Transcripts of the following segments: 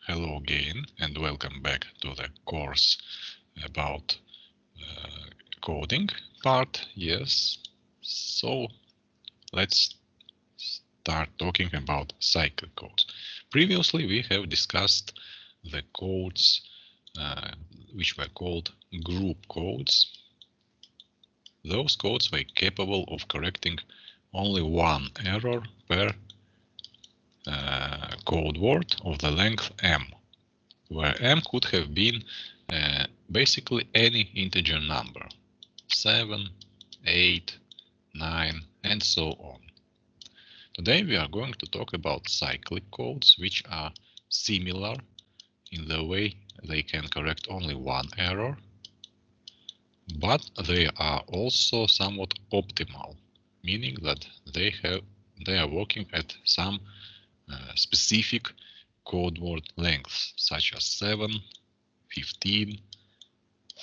Hello again and welcome back to the course about coding part. Yes, so let's start talking about cyclic codes. Previously we have discussed the codes which were called group codes. Those codes were capable of correcting only one error per code word of the length m, where m could have been basically any integer number, 7, 8, 9, and so on. Today we are going to talk about cyclic codes, which are similar in the way they can correct only one error, but they are also somewhat optimal, meaning that they are working at some specific code word lengths, such as 7, 15,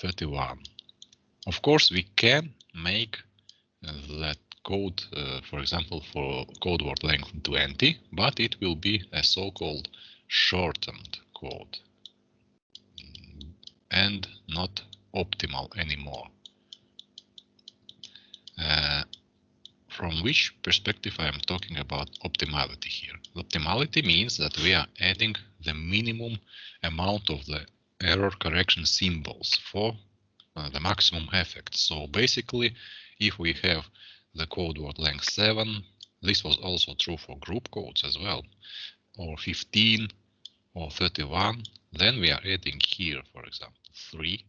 31. Of course, we can make that code, for example, for code word length 20, but it will be a so-called shortened code and not optimal anymore. From which perspective I am talking about optimality here? Optimality means that we are adding the minimum amount of the error correction symbols for the maximum effect. So basically, if we have the code word length 7, this was also true for group codes as well, or 15 or 31, then we are adding here, for example, 3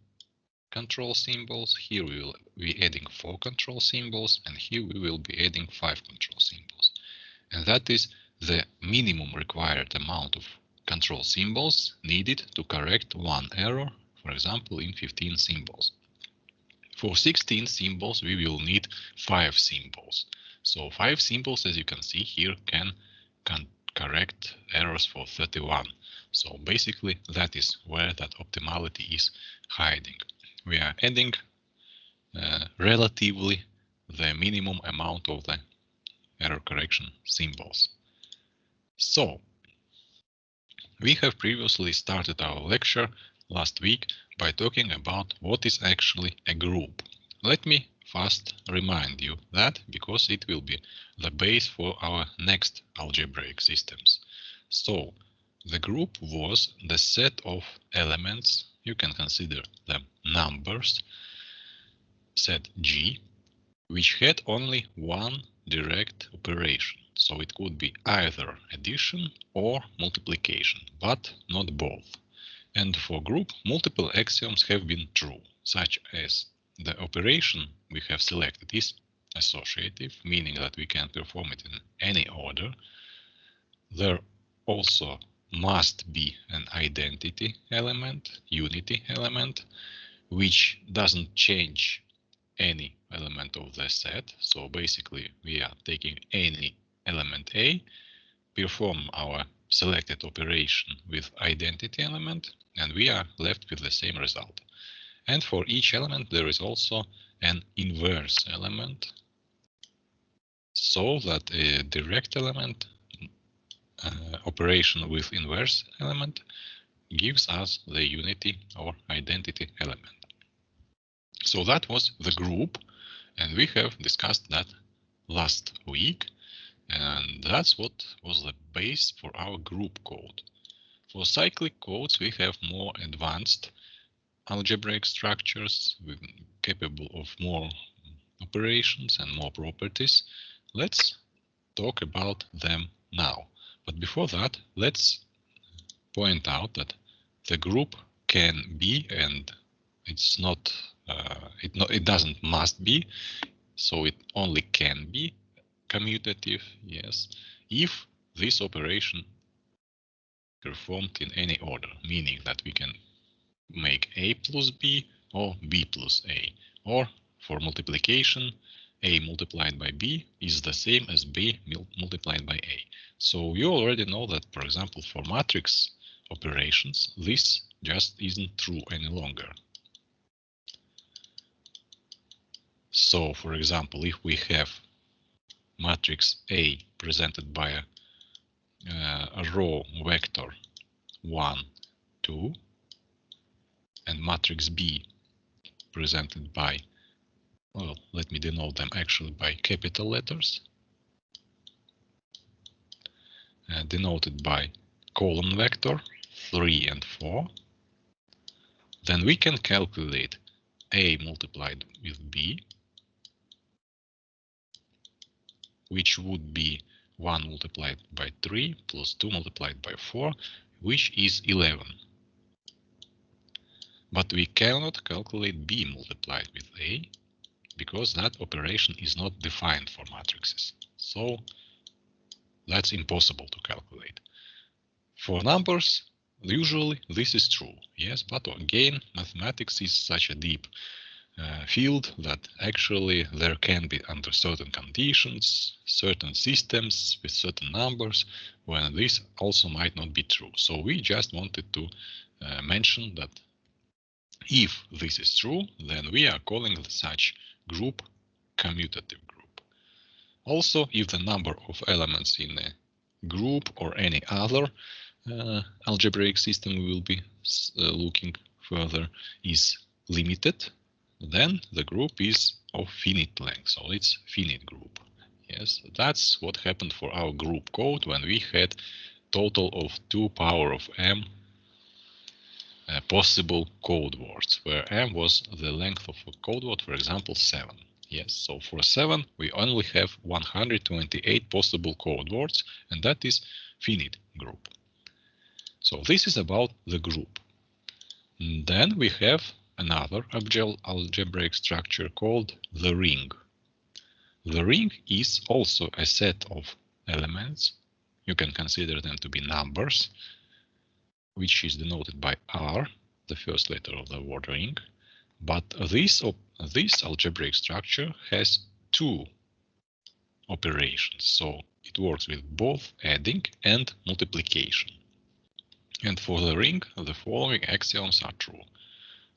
control symbols. Here we will be adding 4 control symbols, and here we will be adding 5 control symbols. And that is the minimum required amount of control symbols needed to correct one error, for example, in 15 symbols. For 16 symbols, we will need 5 symbols. So 5 symbols, as you can see here, can correct errors for 31. So basically, that is where that optimality is hiding. We are adding relatively the minimum amount of the error correction symbols. So we have previously started our lecture last week by talking about what is actually a group. Let me first remind you that, because it will be the base for our next algebraic systems. So the group was the set of elements, you can consider them numbers, set G, which had only one direct operation. So it could be either addition or multiplication, but not both. And for group, multiple axioms have been true, such as the operation we have selected is associative, meaning that we can perform it in any order. There also must be an identity element, unity element, which doesn't change any element of the set. So basically, we are taking any element A, perform our selected operation with identity element, and we are left with the same result. And for each element, there is also an inverse element, so that a direct element operation with inverse element gives us the unity or identity element. So that was the group, and we have discussed that last week, and that's what was the base for our group code. For cyclic codes, we have more advanced algebraic structures capable of more operations and more properties. Let's talk about them now. But before that, let's point out that the group can be, and it's not, it doesn't must be, so it only can be commutative, yes, if this operation performed in any order, meaning that we can make A plus B or B plus A, or for multiplication, A multiplied by B is the same as B multiplied by A. So you already know that, for example, for matrix operations, this just isn't true any longer. So, for example, if we have matrix A presented by a row vector 1, 2, and matrix B presented by, well, let me denote them actually by capital letters, denoted by column vector 3 and 4, then we can calculate A multiplied with B, which would be 1 multiplied by 3 plus 2 multiplied by 4, which is 11. But we cannot calculate B multiplied with A because that operation is not defined for matrices. So that's impossible to calculate. For numbers, usually this is true, yes, but again, mathematics is such a deep field that actually there can be, under certain conditions, certain systems with certain numbers, when this also might not be true. So we just wanted to mention that if this is true, then we are calling such group commutative group. Also, if the number of elements in a group or any other algebraic system we will be looking further is limited, then the group is of finite length, so it's finite group. Yes, that's what happened for our group code when we had total of 2 power of m possible code words, where m was the length of a code word, for example, 7. Yes, so for 7 we only have 128 possible code words, and that is finite group. So this is about the group. Then we have another algebraic structure called the ring. The ring is also a set of elements. You can consider them to be numbers, which is denoted by R, the first letter of the word ring. But this algebraic structure has 2 operations. So it works with both adding and multiplication. And for the ring, the following axioms are true.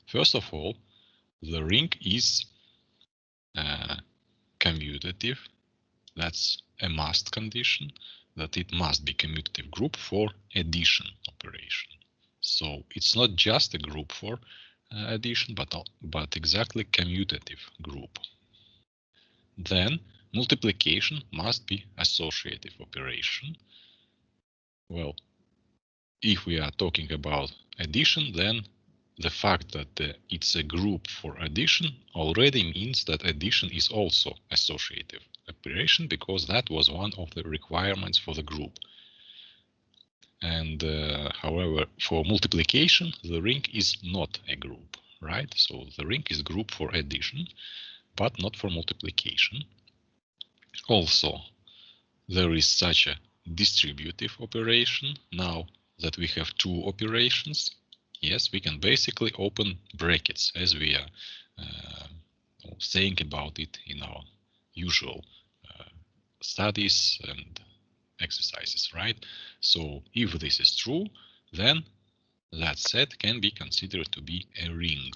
First of all, the ring is commutative. That's a must condition, that it must be commutative group for addition operation. So it's not just a group for addition, but exactly commutative group. Then multiplication must be associative operation. Well, if we are talking about addition, then the fact that it's a group for addition already means that addition is also associative operation, because that was one of the requirements for the group. And however, for multiplication, the ring is not a group, right? So the ring is group for addition, but not for multiplication. Also, there is such a distributive operation. Now that we have 2 operations, yes, we can basically open brackets as we are saying about it in our usual studies and exercises, right? So if this is true, then that set can be considered to be a ring.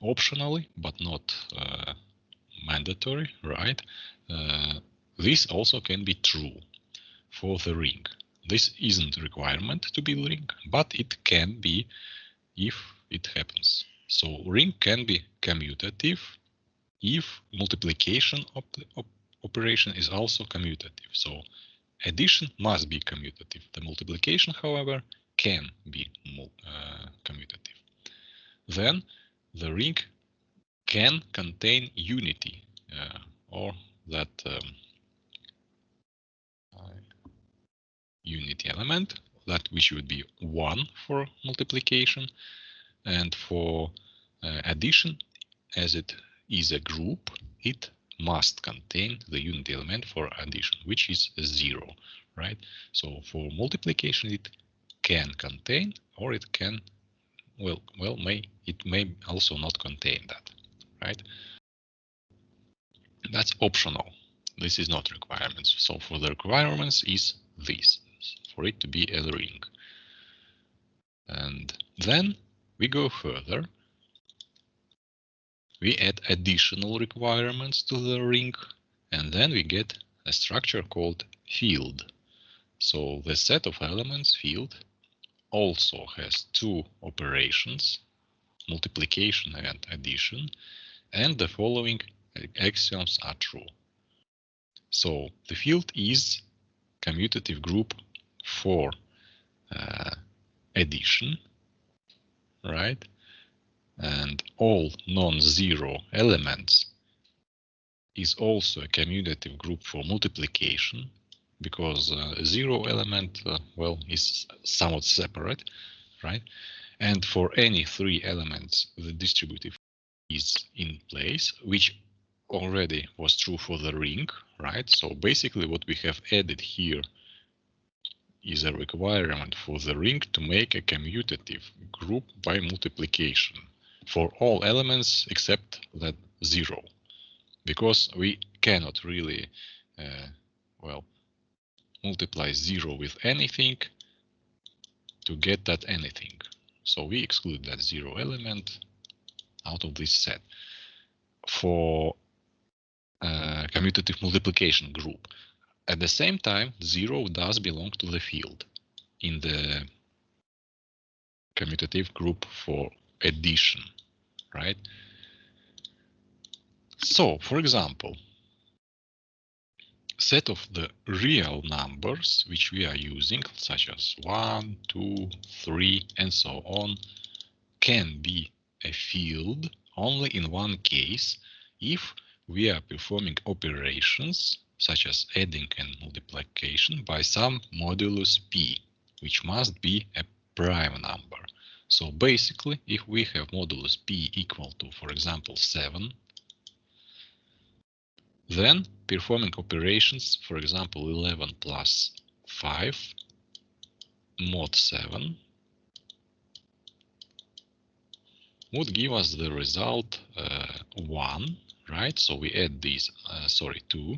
Optionally, but not mandatory, right? This also can be true for the ring. This isn't a requirement to be ring, but it can be if it happens. So ring can be commutative if multiplication of the operation is also commutative. So addition must be commutative. The multiplication, however, can be commutative. Then the ring can contain unity, or that unity element, that which would be 1 for multiplication, and for addition, as it is a group, it must contain the unity element for addition, which is 0, right? So for multiplication, it can contain, or it can, it may also not contain that, right? That's optional. This is not requirements. So for the requirements is this, for it to be a ring. And then we go further. We add additional requirements to the ring, and then we get a structure called field. So the set of elements field also has two operations, multiplication and addition, and the following axioms are true. So the field is commutative group for addition, right? And all non-zero elements is also a commutative group for multiplication, because zero element, well, is somewhat separate, right? And for any three elements, the distributive is in place, which already was true for the ring, right? So basically what we have added here is a requirement for the ring to make a commutative group by multiplication for all elements except that zero, because we cannot really, well, multiply zero with anything to get that anything. So we exclude that zero element out of this set for commutative multiplication group. At the same time, zero does belong to the field in the commutative group for addition, right? So, for example, set of the real numbers which we are using, such as 1, 2, 3, and so on, can be a field only in one case if we are performing operations such as adding and multiplication by some modulus p, which must be a prime number. So basically, if we have modulus p equal to, for example, 7, then performing operations, for example, 11 plus 5 mod 7 would give us the result 1, right? So we add these, 2.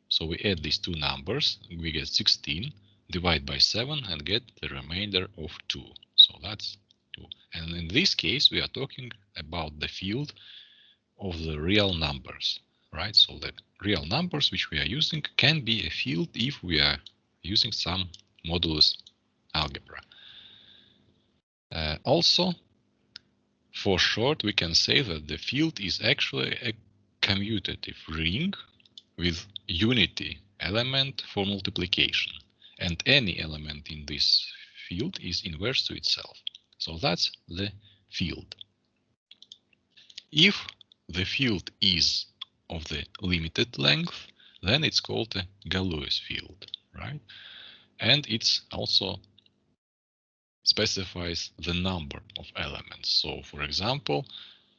So we add these two numbers, we get 16, divide by 7 and get the remainder of 2. So that's 2. And in this case, we are talking about the field of the real numbers, right? So the real numbers which we are using can be a field if we are using some modulus algebra. Also, for short, we can say that the field is actually a commutative ring with unity element for multiplication, and any element in this field is inverse to itself. So that's the field. If the field is of the limited length, then it's called a Galois field, right? And it's also specifies the number of elements. So, for example,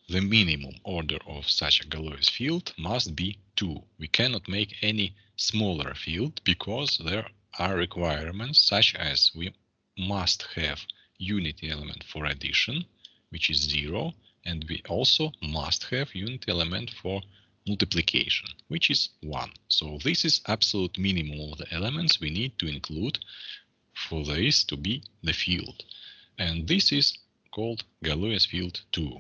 the minimum order of such a Galois field must be 2. We cannot make any smaller field because there are requirements such as we must have unity element for addition, which is 0, and we also must have unity element for multiplication, which is 1. So this is absolute minimum of the elements we need to include for this to be the field. And this is called Galois field 2,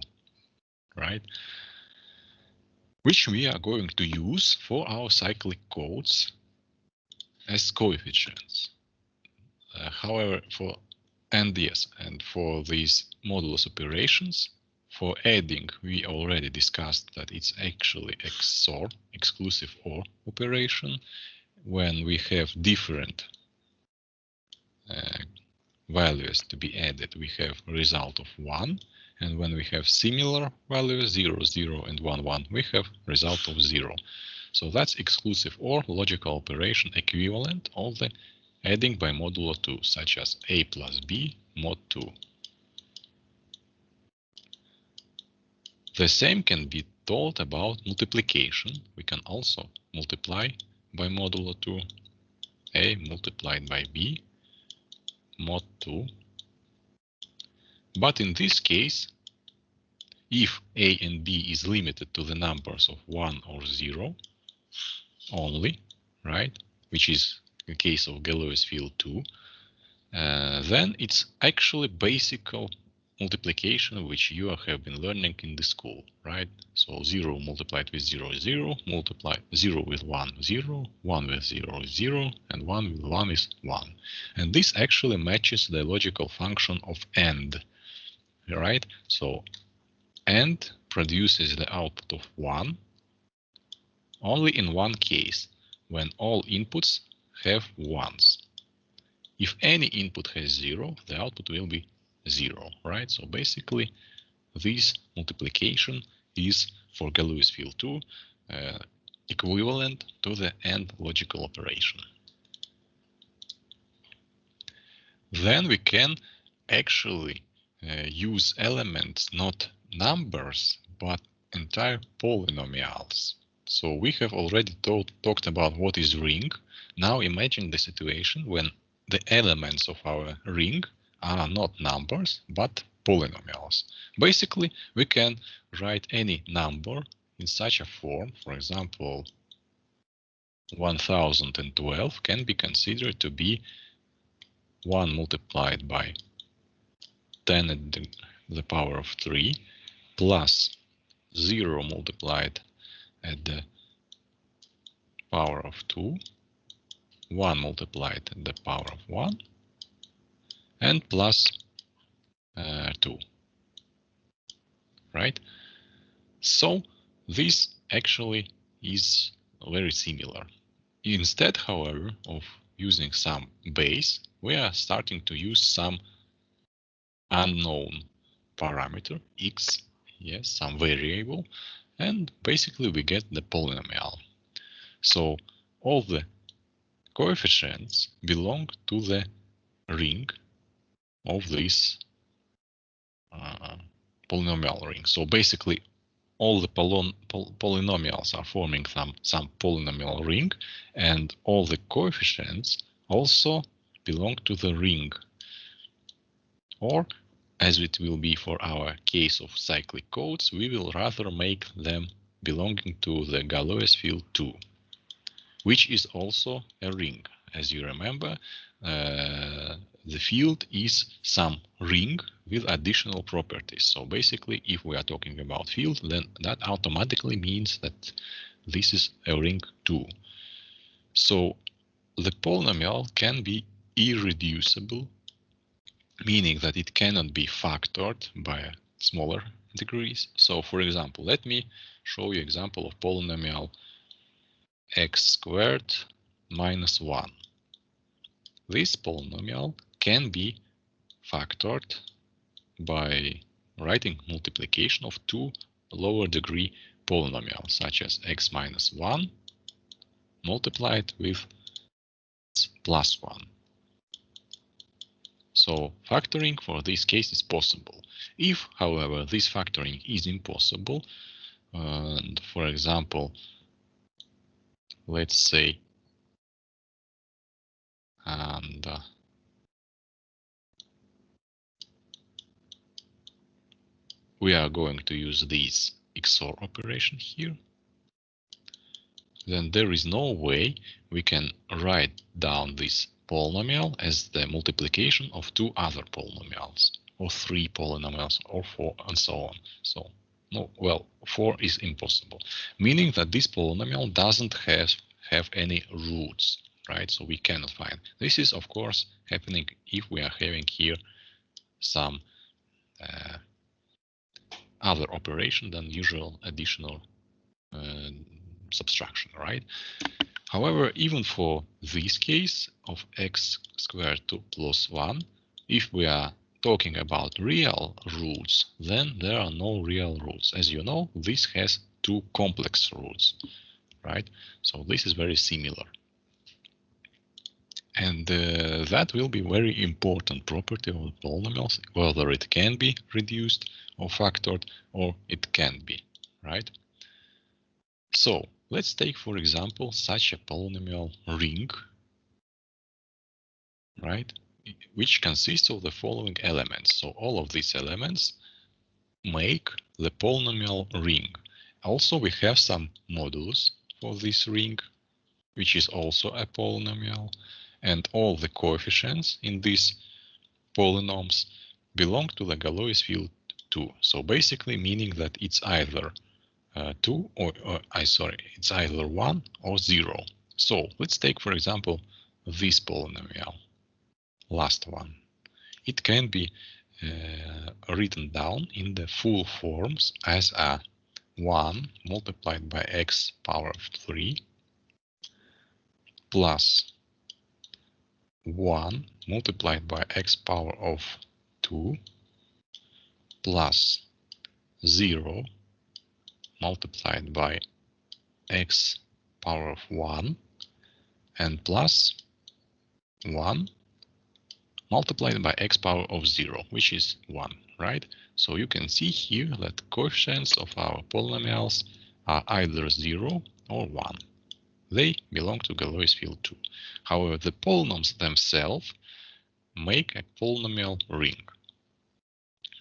right? Which we are going to use for our cyclic codes as coefficients. However, for these modulus operations, for adding, we already discussed that it's actually XOR, exclusive OR operation, when we have different values to be added, we have a result of 1. And when we have similar values, 0, 0, and 1, 1, we have result of 0. So that's exclusive OR logical operation equivalent of the adding by modulo 2, such as a plus b mod 2. The same can be told about multiplication. We can also multiply by modulo 2, a multiplied by b mod 2. But in this case, if a and b is limited to the numbers of 1 or 0 only, right, which is the case of Galois field 2, then it's actually multiplication which you have been learning in the school, right? So 0 multiplied with 0 is 0, multiply 0 with 1, 0, 1 with 0 is 0, and 1 with 1 is 1. And this actually matches the logical function of AND, right? So AND produces the output of 1 only in one case, when all inputs have 1s. If any input has 0, the output will be 0, right? So basically, this multiplication is for Galois field 2 equivalent to the AND logical operation. Then we can actually use elements, not numbers, but entire polynomials. So we have already talked about what is ring. Now imagine the situation when the elements of our ring are not numbers, but polynomials. Basically, we can write any number in such a form. For example, 1012 can be considered to be 1 multiplied by 10 to the power of 3 plus 0 multiplied at the power of 2, 1 multiplied at the power of 1, and plus 2, right? So this actually is very similar. Instead, however, of using some base, we are starting to use some unknown parameter, x, yes, some variable, and basically we get the polynomial. So all the coefficients belong to the ring of this polynomial ring. So basically all the polynomials are forming some polynomial ring, and all the coefficients also belong to the ring. Or, as it will be for our case of cyclic codes, we will rather make them belonging to the Galois field 2, which is also a ring. As you remember, the field is some ring with additional properties. So basically, if we are talking about field, then that automatically means that this is a ring too. So the polynomial can be irreducible, meaning that it cannot be factored by smaller degrees. So for example, let me show you example of polynomial x squared minus 1. This polynomial can be factored by writing multiplication of two lower degree polynomials, such as x minus 1 multiplied with plus 1. So factoring for this case is possible. If, however, this factoring is impossible, and for example, let's say, and we are going to use this XOR operation here, then there is no way we can write down this polynomial as the multiplication of two other polynomials, or three polynomials, or 4, and so on. So, no, well, 4 is impossible, meaning that this polynomial doesn't have any roots, right? So we cannot find. This is, of course, happening if we are having here some other operation than usual additional subtraction, right? However, even for this case of x squared 2 plus 1, if we are talking about real roots, then there are no real roots. As you know, this has two complex roots, right? So this is very similar. And that will be very important property of polynomials, whether it can be reduced or factored, or it can be, right? So let's take, for example, such a polynomial ring, right, which consists of the following elements. So all of these elements make the polynomial ring. Also, we have some modulus for this ring, which is also a polynomial, and all the coefficients in these polynomials belong to the Galois field 2. So basically meaning that it's either 2 or it's either 1 or 0. So let's take, for example, this polynomial, last one. It can be written down in the full forms as a 1 multiplied by x power of 3 plus 1 multiplied by x power of 2 plus 0 multiplied by x power of 1 and plus 1 multiplied by x power of 0, which is 1, right? So you can see here that coefficients of our polynomials are either 0 or 1. They belong to Galois field 2. However, the polynomials themselves make a polynomial ring.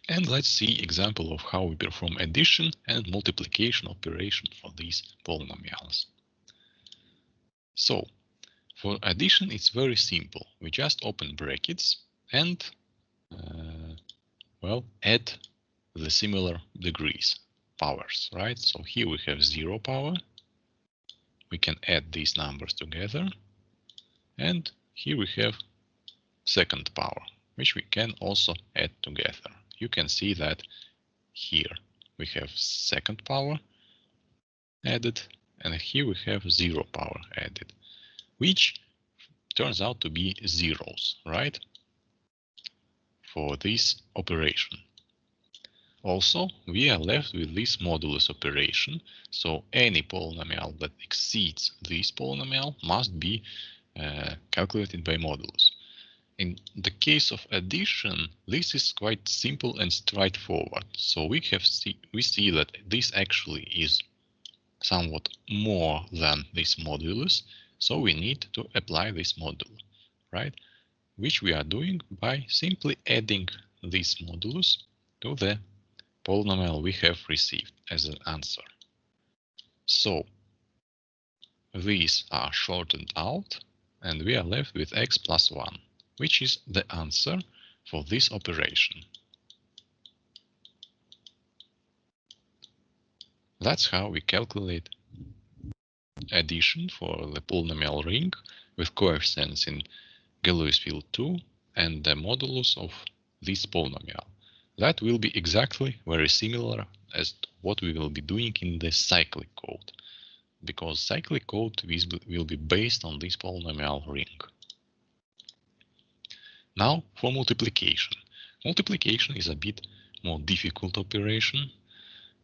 And let's see example of how we perform addition and multiplication operation for these polynomials. So for addition, it's very simple. We just open brackets and add the similar degrees, powers, right? So here we have 0 power. We can add these numbers together. And here we have second power, which we can also add together. You can see that here we have second power added, and here we have 0 power added, which turns out to be zeros, right? For this operation. Also, we are left with this modulus operation, so any polynomial that exceeds this polynomial must be calculated by modulus. In the case of addition, this is quite simple and straightforward. So we see that this actually is somewhat more than this modulus, so we need to apply this modulus, right? Which we are doing by simply adding this modulus to the polynomial we have received as an answer. So these are shortened out and we are left with x plus 1, which is the answer for this operation. That's how we calculate addition for the polynomial ring with coefficients in Galois field 2 and the modulus of this polynomial. That will be exactly very similar as to what we will be doing in the cyclic code, because cyclic code will be based on this polynomial ring. Now for multiplication. Multiplication is a bit more difficult operation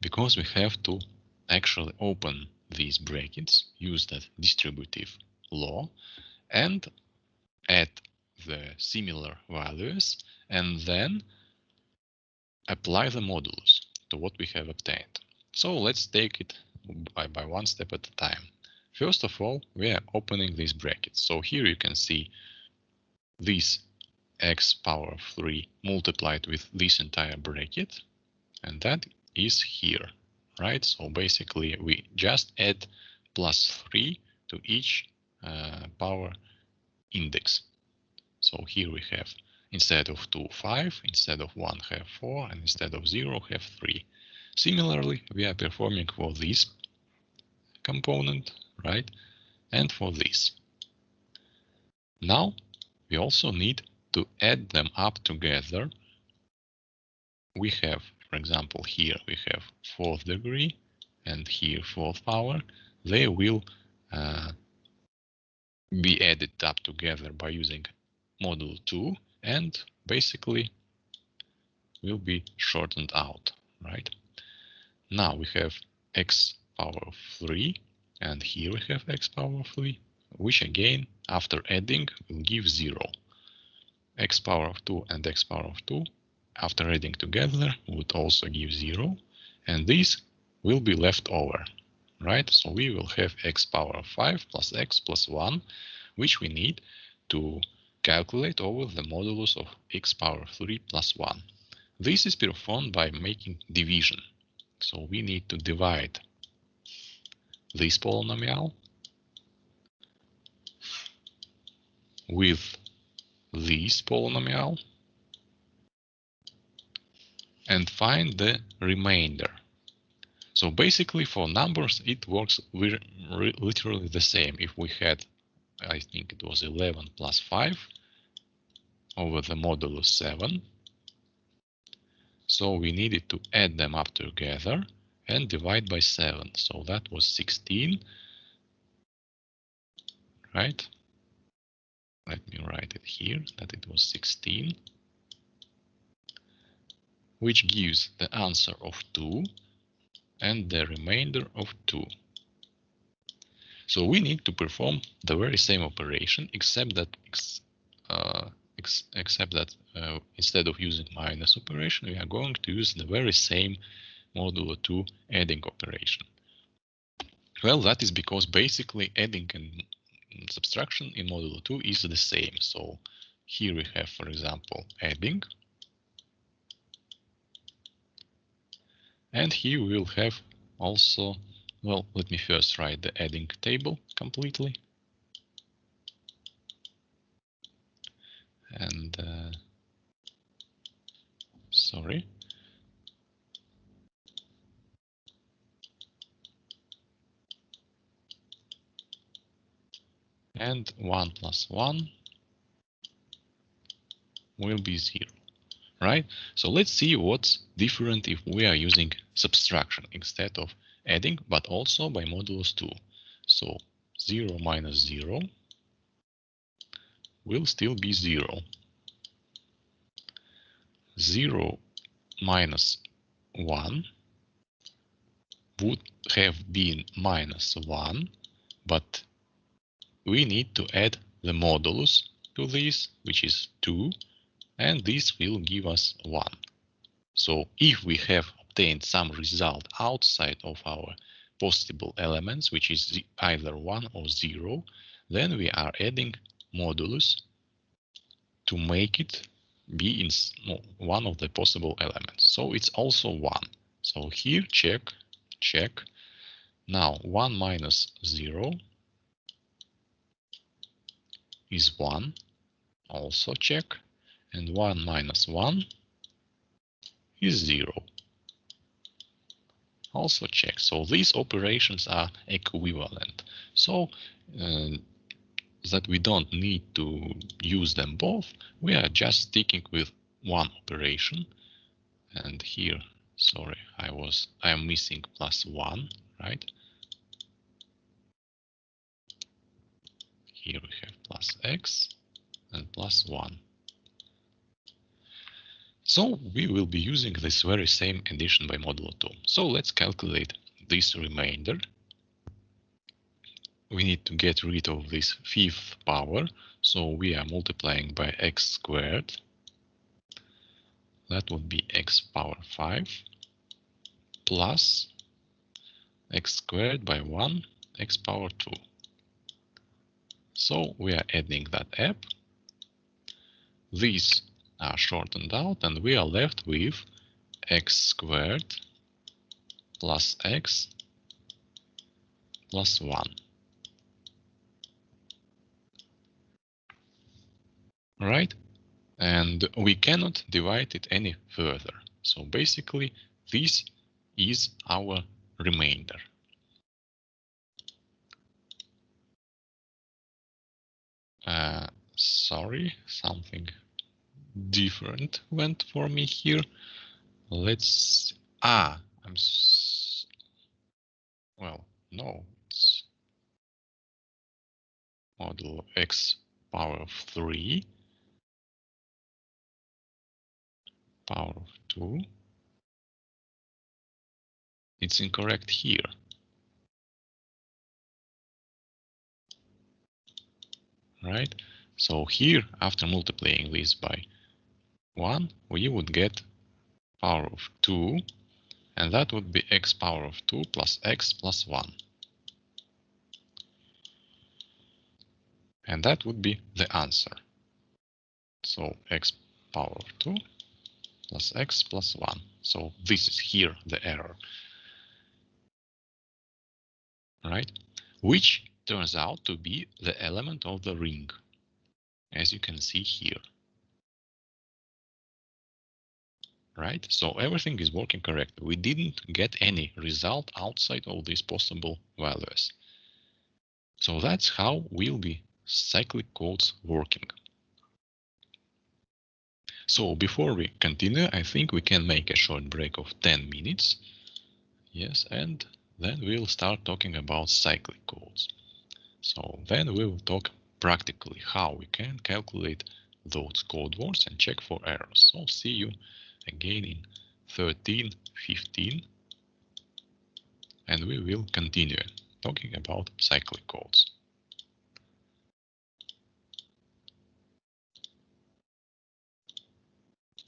because we have to actually open these brackets, use that distributive law, and add the similar values, and then apply the modulus to what we have obtained. So let's take it by one step at a time. First of all, we are opening these brackets. So here you can see this x power of 3 multiplied with this entire bracket, and that is here, right? So basically we just add plus 3 to each power index. So here we have, instead of 2, 5, instead of 1 have 4, and instead of 0 have 3. Similarly, we are performing for this component, right? And for this. Now we also need to add them up together. We have, for example, here we have 4th degree and here 4th power. They will be added up together by using modulo 2 and basically will be shortened out, right? Now we have x power of 3 and here we have x power of 3, which again after adding will give 0. X power of 2 and x power of 2 after adding together would also give 0, and this will be left over, right? So we will have x power of 5 plus x plus 1, which we need to calculate over the modulus of x power of 3 plus 1. This is performed by making division. So we need to divide this polynomial with this polynomial and find the remainder. So basically for numbers, it works literally the same. If we had, I think it was 11 plus 5 over the modulus 7. So we needed to add them up together and divide by 7. So that was 16, right? Let me write it here, that it was 16, which gives the answer of 2 and the remainder of 2. So we need to perform the very same operation, except that instead of using minus operation, we are going to use the very same modulo 2 adding operation. Well, that is because basically adding and subtraction in modulo 2 is the same. So here we have, for example, adding. And here we will have also, well, let me first write the adding table completely. And sorry. And 1 plus 1 will be 0, right? So let's see what's different if we are using subtraction instead of adding, but also by modulus 2. So 0 minus 0 will still be 0. 0 minus 1 would have been minus 1, but we need to add the modulus to this, which is 2, and this will give us 1. So if we have obtained some result outside of our possible elements, which is either 1 or 0, then we are adding modulus to make it be in one of the possible elements. So it's also 1. So here check, check. Now 1 minus 0 is 1, also check. And 1 minus 1 is 0. Also check. So these operations are equivalent. So that we don't need to use them both, we are just sticking with one operation. And here, sorry, I am missing plus 1, right? Here we have plus x and plus 1. So we will be using this very same addition by modulo 2. So let's calculate this remainder. We need to get rid of this fifth power. So we are multiplying by x squared. That would be x power 5 plus x squared by 1, x power 2. So we are adding that up. These are shortened out and we are left with x squared plus x plus 1. Right? And we cannot divide it any further. So basically, this is our remainder. Sorry, something different went for me here. Let's, well, no, it's modulo x power of 3 power of 2. It's incorrect here. Right? So here, after multiplying this by 1, we would get power of 2, and that would be x power of 2 plus x plus 1. And that would be the answer. So x power of 2 plus x plus 1. So this is here the error. Right? Which turns out to be the element of the ring, as you can see here. right? So everything is working correctly. We didn't get any result outside of these possible values. So that's how will be cyclic codes working. So before we continue, I think we can make a short break of 10 minutes. Yes, and then we'll start talking about cyclic codes. So then we will talk practically how we can calculate those code words and check for errors. So see you again in 13:15, and we will continue talking about cyclic codes.